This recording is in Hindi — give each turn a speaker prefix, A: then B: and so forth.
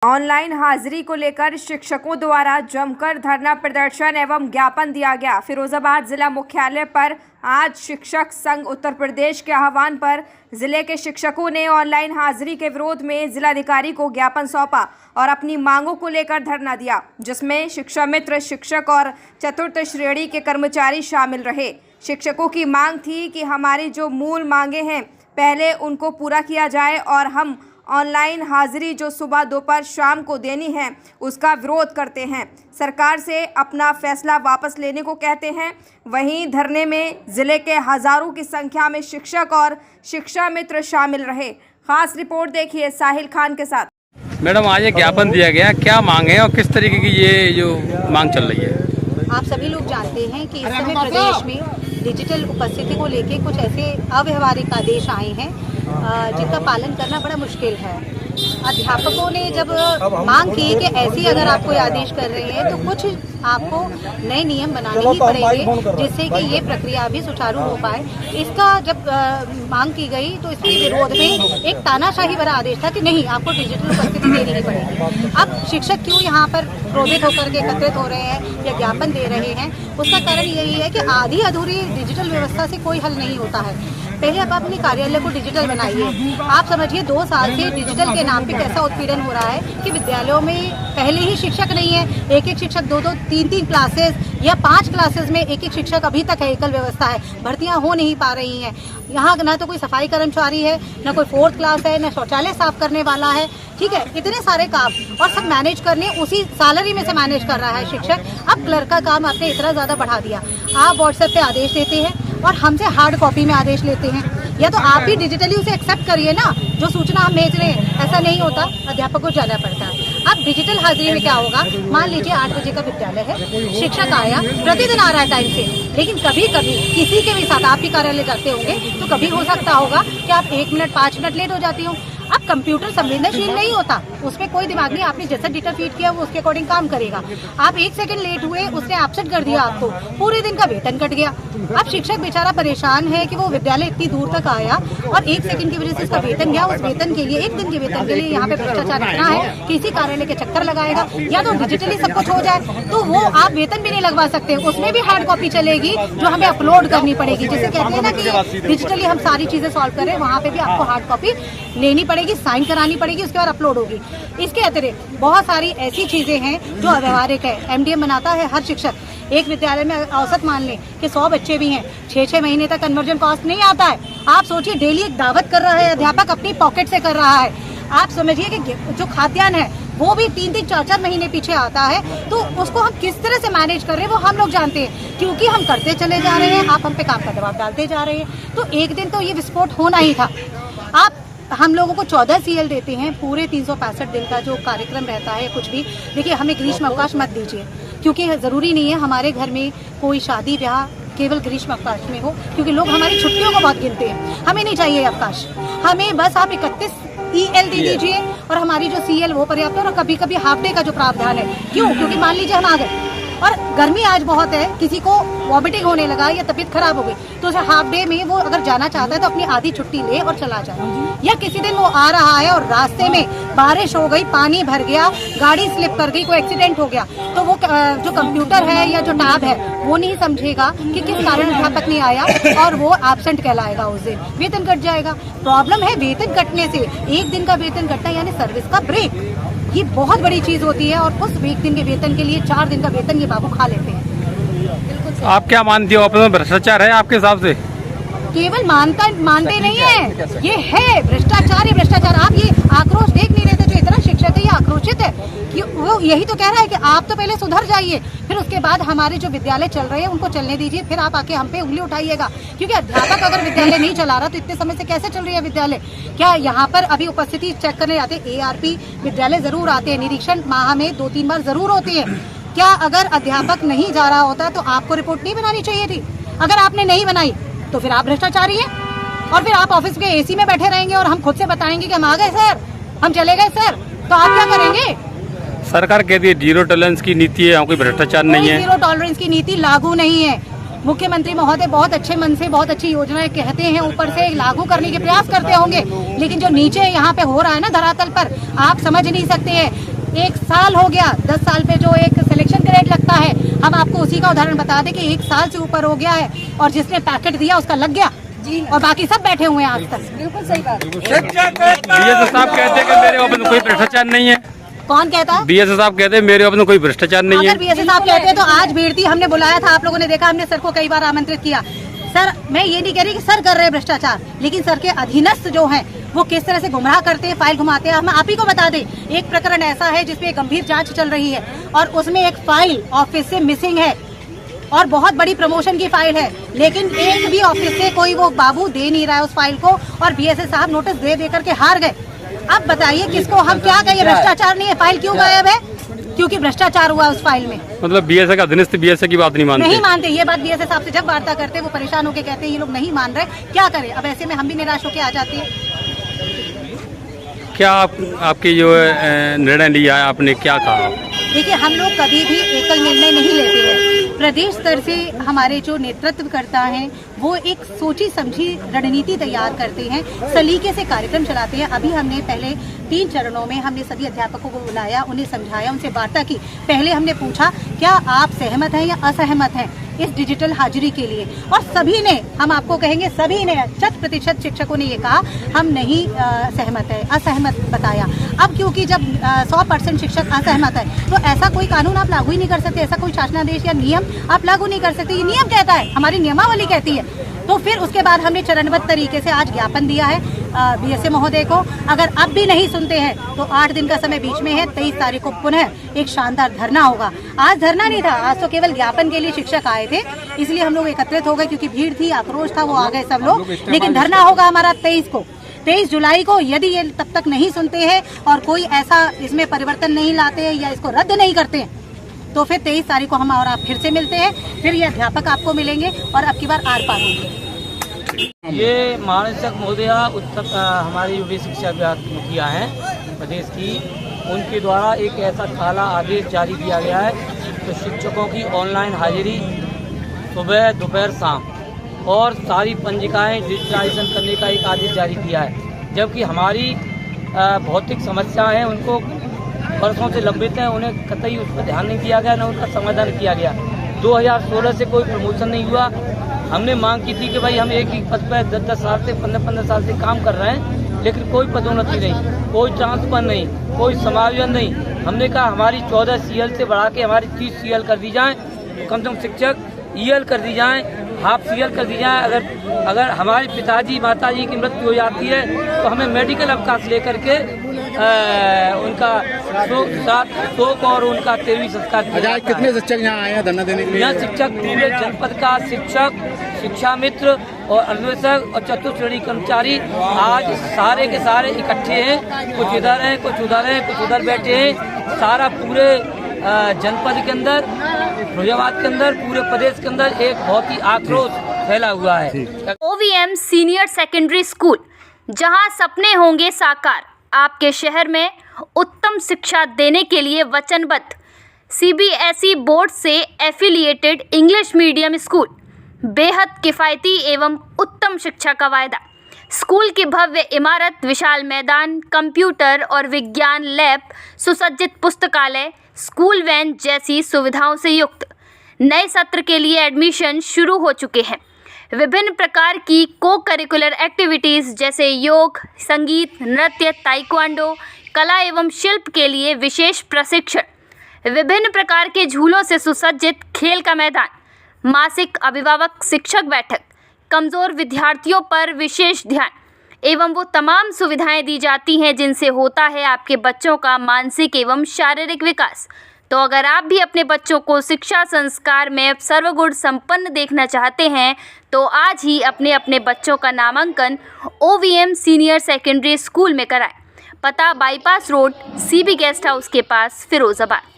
A: ऑनलाइन हाजिरी को लेकर शिक्षकों द्वारा जमकर धरना प्रदर्शन एवं ज्ञापन दिया गया। फिरोजाबाद जिला मुख्यालय पर आज शिक्षक संघ उत्तर प्रदेश के आह्वान पर जिले के शिक्षकों ने ऑनलाइन हाजिरी के विरोध में जिलाधिकारी को ज्ञापन सौंपा और अपनी मांगों को लेकर धरना दिया, जिसमें शिक्षा मित्र, शिक्षक और चतुर्थ श्रेणी के कर्मचारी शामिल रहे। शिक्षकों की मांग थी कि हमारी जो मूल मांगे हैं पहले उनको पूरा किया जाए और हम ऑनलाइन हाजिरी जो सुबह दोपहर शाम को देनी है उसका विरोध करते हैं। सरकार से अपना फैसला वापस लेने को कहते हैं। वहीं धरने में जिले के हजारों की संख्या में शिक्षक और शिक्षा मित्र शामिल रहे। खास रिपोर्ट देखिए साहिल खान के साथ।
B: मैडम, आज एक ज्ञापन दिया गया, क्या मांग है और किस तरीके की ये जो मांग चल रही है?
C: आप सभी लोग जानते हैं कि इस समय प्रदेश में डिजिटल उपस्थिति को लेकर कुछ ऐसे अव्यवहारिक आदेश आए हैं जिनका पालन करना बड़ा मुश्किल है। अध्यापकों ने जब मांग की कि ऐसी अगर आप कोई आदेश कर रहे हैं तो कुछ आपको नए नियम बनाने ही पड़ेंगे जिससे कि ये प्रक्रिया भी सुचारू हो पाए। इसका जब मांग की गई तो इसके विरोध में एक तानाशाही भरा आदेश था कि नहीं, आपको डिजिटल उपस्थिति देनी ही पड़ेगी। अब शिक्षक क्यों यहाँ पर क्रोधित होकर के एकत्रित हो रहे हैं या ज्ञापन दे रहे हैं, उसका कारण यही है कि आधी अधूरी डिजिटल व्यवस्था से कोई हल नहीं होता है। पहले आप अपने कार्यालय को डिजिटल बनाइए। आप समझिए 2 साल से डिजिटल के नाम पे कैसा उत्पीड़न हो रहा है कि विद्यालयों में पहले ही शिक्षक नहीं है, एक शिक्षक 2-2, 3-3 क्लासेस या 5 क्लासेस में एक शिक्षक अभी तक है। एकल व्यवस्था है, भर्तियां हो नहीं पा रही हैं। यहाँ ना तो कोई सफाई कर्मचारी है, ना कोई 4th क्लास है, ना शौचालय साफ करने वाला है। ठीक है, इतने सारे काम और सब मैनेज करने उसी सैलरी में से मैनेज कर रहा है शिक्षक। अब क्लर्क का काम आपने इतना ज़्यादा बढ़ा दिया। आप व्हाट्सएप पे आदेश देते हैं और हमसे हार्ड कॉपी में आदेश लेते हैं, या तो आप भी डिजिटली उसे एक्सेप्ट करिए ना, जो सूचना हम भेज रहे हैं। ऐसा नहीं होता, अध्यापक को जाना पड़ता है। अब डिजिटल हाजिरी में क्या होगा? मान लीजिए 8 बजे का विद्यालय है, शिक्षक आया, प्रतिदिन आ रहा है टाइम से, लेकिन कभी कभी किसी के भी साथ आप भी कार्यालय जाते होंगे तो कभी हो सकता होगा कि आप 1 मिनट 5 मिनट लेट हो जाती हो। अब कंप्यूटर संवेदनशील नहीं होता, उसमें कोई दिमाग नहीं। आपने जैसा डेटा फीड किया वो उसके अकॉर्डिंग काम करेगा। आप 1 सेकंड लेट हुए, उसने एब्सेंट कर दिया, आपको पूरे दिन का वेतन कट गया। अब शिक्षक बेचारा परेशान है कि वो विद्यालय इतनी दूर तक आया और 1 सेकंड की वजह से उसका वेतन गया। उस वेतन के लिए, 1 दिन के वेतन के लिए यहाँ पे भ्रष्टाचार इतना है कि इसी कार्यालय के चक्कर लगाएगा। या तो डिजिटली सब कुछ हो जाए तो वो आप वेतन भी नहीं लगवा सकते, उसमें भी हार्ड कॉपी चलेगी जो हमें अपलोड करनी पड़ेगी। जैसे कहते हैं ना कि डिजिटली हम सारी चीजें सॉल्व करें, वहाँ पे भी आपको हार्ड कॉपी लेनी पड़ेगी, साइन करानी पड़ेगी, उसके बाद अपलोड होगी। इसके अतिरिक्त बहुत सारी ऐसी चीजें हैं जो अव्यवहारिक है। MDM बनाता है हर शिक्षक। एक विद्यालय में औसत मान लें कि 100 बच्चे भी हैं, 6-6 महीने तक कन्वर्जन कॉस्ट नहीं आता है। आप सोचिए, डेली एक दावत कर रहा है अध्यापक, अपनी पॉकेट से कर रहा है। आप समझिए कि जो खाद्यान्न है वो भी 3-3, 4-4 महीने पीछे आता है। तो उसको हम किस तरह से मैनेज कर रहे हैं वो हम लोग जानते हैं, क्योंकि हम करते चले जा रहे हैं, आप हम पे काम का दबाव डालते जा रहे हैं। तो एक दिन तो ये विस्फोट होना ही था। आप हम लोगों को 14 CL देते हैं, पूरे 365 दिन का जो कार्यक्रम रहता है कुछ भी। देखिए, हमें ग्रीष्म अवकाश मत दीजिए, क्योंकि जरूरी नहीं है हमारे घर में कोई शादी ब्याह केवल ग्रीष्म अवकाश में हो, क्योंकि लोग हमारी छुट्टियों को बहुत गिनते हैं। हमें नहीं चाहिए अवकाश, हमें बस आप 31 EL दे दीजिए और हमारी जो CL वो पर्याप्त है। और कभी कभी हाफ डे का जो प्रावधान है, क्यों? क्योंकि मान लीजिए हम आ गए और गर्मी आज बहुत है, किसी को वॉमिटिंग होने लगा या तबीयत खराब हो गई, तो उसे हाफ डे में वो अगर जाना चाहता है तो अपनी आधी छुट्टी ले और चला जाए। या किसी दिन वो आ रहा है और रास्ते में बारिश हो गई, पानी भर गया, गाड़ी स्लिप कर गई, कोई एक्सीडेंट हो गया, तो वो जो कंप्यूटर है या जो टैब है वो नहीं समझेगा कि किस कारण अध्यापक नहीं आया और वो एब्सेंट कहलाएगा, उस दिन वेतन कट जाएगा। प्रॉब्लम है वेतन कटने से। 1 दिन का वेतन कटना यानी सर्विस का ब्रेक, ये बहुत बड़ी चीज होती है। और उस 1 दिन के वेतन के लिए 4 दिन का वेतन ये बाबू खा लेते हैं।
B: आप क्या मानती हो, आपस में भ्रष्टाचार है आपके हिसाब से?
C: केवल मानते नहीं है, ये है भ्रष्टाचार ही भ्रष्टाचार। आप ये आक्रोश देख नहीं रहे थे, जो इतना शिक्षक है ये आक्रोशित है कि वो यही तो कह रहा है कि आप तो पहले सुधर जाइए, फिर उसके बाद हमारे जो विद्यालय चल रहे हैं उनको चलने दीजिए, फिर आप आके हम पे उंगली उठाइएगा। क्योंकि अध्यापक अगर विद्यालय नहीं चला रहा तो इतने समय से कैसे चल रही है विद्यालय? क्या यहाँ पर अभी उपस्थिति चेक करने आते? ARP विद्यालय जरूर आते हैं, निरीक्षण माह में 2-3 बार जरूर होती है। क्या अगर अध्यापक नहीं जा रहा होता तो आपको रिपोर्ट नहीं बनानी चाहिए थी? अगर आपने नहीं बनाई तो फिर आप भ्रष्टाचारी हैं, और फिर आप ऑफिस के AC में बैठे रहेंगे और हम खुद से बताएंगे कि हम आ गए सर, हम चले गए सर, तो आप क्या करेंगे?
B: सरकार कहती है 0 टॉलरेंस की नीति है, कोई भ्रष्टाचार नहीं है।
C: 0 टॉलरेंस की नीति लागू नहीं है। मुख्यमंत्री महोदय बहुत अच्छे मन से बहुत अच्छी योजनाएं कहते हैं, ऊपर से लागू करने के प्रयास करते होंगे, लेकिन जो नीचे यहाँ पे हो रहा है ना धरातल पर, आप समझ नहीं सकते हैं। 1 साल हो गया, 10 साल पे जो एक सिलेक्शन ग्रेड लगता है, हम आपको उसी का उदाहरण बता दें कि 1 साल से ऊपर हो गया है और जिसने पैकेट दिया उसका लग गया जी, और बाकी सब बैठे हुए हैं आज तक। बिल्कुल सही बात।
B: बीएसए साहब कहते हैं कि मेरे ओपन कोई भ्रष्टाचार नहीं है।
C: कौन कहता है?
B: बीएसए साहब कहते हैं मेरे ओपन कोई भ्रष्टाचार नहीं है।
C: अगर बीएसए साहब कहते हैं तो आज भीड़ थी, हमने बुलाया था, आप लोगों ने देखा, हमने सर को कई बार आमंत्रित किया। सर, मैं ये नहीं कह रही कि सर कर रहे हैं भ्रष्टाचार, लेकिन सर के अधीनस्थ जो हैं वो किस तरह से गुमराह करते हैं, फाइल घुमाते हैं। हम आप ही को बता दें, एक प्रकरण ऐसा है जिसमें गंभीर जांच चल रही है और उसमें एक फाइल ऑफिस से मिसिंग है और बहुत बड़ी प्रमोशन की फाइल है, लेकिन एक भी ऑफिस से कोई वो बाबू दे नहीं रहा है उस फाइल को, और बीएसए साहब नोटिस दे दे करके हार गए। अब बताइए किसको हम क्या कहें, भ्रष्टाचार नहीं है, फाइल क्यों गायब है? क्योंकि भ्रष्टाचार हुआ उस फाइल में।
B: मतलब बीएसए का अधीनस्थ बीएसए की बात नहीं मानते।
C: ये बात बीएसए साहब से जब वार्ता करते हैं वो परेशान होकर कहते हैं ये लोग नहीं मान रहे, क्या करें। अब ऐसे में हम भी निराश होकर आ जाते हैं।
B: क्या आपकी जो निर्णय लिया है, आपने क्या कहा?
C: देखिए, हम लोग कभी भी एकल निर्णय नहीं लेते हैं। प्रदेश स्तर से हमारे जो नेतृत्व करता है वो एक सोची समझी रणनीति तैयार करते हैं, सलीके से कार्यक्रम चलाते हैं। अभी हमने पहले 3 चरणों में हमने सभी अध्यापकों को बुलाया, उन्हें समझाया, उनसे वार्ता की। पहले हमने पूछा क्या आप सहमत हैं या असहमत हैं इस डिजिटल हाजिरी के लिए, और सभी ने, हम आपको कहेंगे सभी ने, 100% शिक्षकों ने ये कहा हम नहीं सहमत है, असहमत बताया। अब क्योंकि जब 100% शिक्षक असहमत है तो ऐसा कोई कानून आप लागू ही नहीं कर सकते, ऐसा कोई शासनादेश या नियम आप लागू नहीं कर सकते। ये नियम कहता है, हमारी नियमावली कहती है। तो फिर उसके बाद हमने चरणबद्ध तरीके से आज ज्ञापन दिया है बीएसए महोदय को। अगर अब भी नहीं सुनते हैं तो 8 दिन का समय बीच में है, 23 तारीख को पुनः एक शानदार धरना होगा। आज धरना नहीं था, आज तो केवल ज्ञापन के लिए शिक्षक आए थे, इसलिए हम लोग एकत्रित हो गए क्योंकि भीड़ थी, आक्रोश था, वो आ गए सब लोग। लेकिन धरना होगा हमारा 23 जुलाई को। यदि ये तब तक नहीं सुनते हैं और कोई ऐसा इसमें परिवर्तन नहीं लाते हैं या इसको रद्द नहीं करते हैं तो फिर 23 तारीख को हम और आप फिर से मिलते हैं, फिर ये अध्यापक आपको मिलेंगे और अब की बार आर पार होंगे।
D: ये महानिदेशक महोदया हमारी यूपी शिक्षा विभाग की मुखिया हैं प्रदेश की, उनके द्वारा एक ऐसा काला आदेश जारी किया गया है तो शिक्षकों की ऑनलाइन हाजिरी सुबह दोपहर शाम और सारी पंजिकाएं डिजिटलाइजेशन करने का एक आदेश जारी किया है। जबकि हमारी भौतिक समस्याएं हैं उनको वर्षों से लंबित हैं, उन्हें कतई उस पर ध्यान नहीं दिया गया, न उनका समाधान किया गया। 2016 से कोई प्रमोशन नहीं हुआ। हमने मांग की थी कि भाई हम एक ही पद पर 10-10 साल से 15-15 साल से काम कर रहे हैं, लेकिन कोई पदोन्नति नहीं, कोई ट्रांसफर नहीं, कोई समायोजन नहीं। हमने कहा हमारी 14 CL से बढ़ा के हमारी 30 CL कर दी जाए, कम से कम शिक्षक EL कर दी जाए, हाफ CL कर दी जाए। अगर हमारे पिताजी माताजी की मृत्यु हो जाती है तो हमें मेडिकल अवकाश लेकर के उनका शोक और उनका 13वीं संस्कार किया जाता है।
E: कितने शिक्षक यहाँ आए हैं धरना देने के लिए?
D: यहाँ शिक्षक पूरे जनपद का शिक्षक, शिक्षा मित्र और अन्वेषक और चतुर्श्रेणी कर्मचारी आज सारे के सारे इकट्ठे हैं। कुछ इधर हैं, कुछ उधर हैं, कुछ उधर बैठे हैं। सारा पूरे जनपद के अंदर, फिरोजाबाद के अंदर, पूरे प्रदेश के अंदर एक बहुत ही आक्रोश फैला हुआ है।
F: OVM सीनियर सेकेंडरी स्कूल, जहां सपने होंगे साकार। आपके शहर में उत्तम शिक्षा देने के लिए वचनबद्ध। CBSE बोर्ड से एफिलिएटेड इंग्लिश मीडियम स्कूल, बेहद किफ़ायती एवं उत्तम शिक्षा का वायदा। स्कूल की भव्य इमारत, विशाल मैदान, कंप्यूटर और विज्ञान लैब, सुसज्जित पुस्तकालय, स्कूल वैन जैसी सुविधाओं से युक्त। नए सत्र के लिए एडमिशन शुरू हो चुके हैं। विभिन्न प्रकार की को करिकुलर एक्टिविटीज़ जैसे योग, संगीत, नृत्य, ताइक्वांडो, कला एवं शिल्प के लिए विशेष प्रशिक्षण, विभिन्न प्रकार के झूलों से सुसज्जित खेल का मैदान, मासिक अभिभावक शिक्षक बैठक, कमज़ोर विद्यार्थियों पर विशेष ध्यान एवं वो तमाम सुविधाएं दी जाती हैं जिनसे होता है आपके बच्चों का मानसिक एवं शारीरिक विकास। तो अगर आप भी अपने बच्चों को शिक्षा संस्कार में सर्वगुण संपन्न देखना चाहते हैं तो आज ही अपने बच्चों का नामांकन OVM सीनियर सेकेंडरी स्कूल में कराएं। पता bypass road, CB guest house के पास, फिरोजाबाद।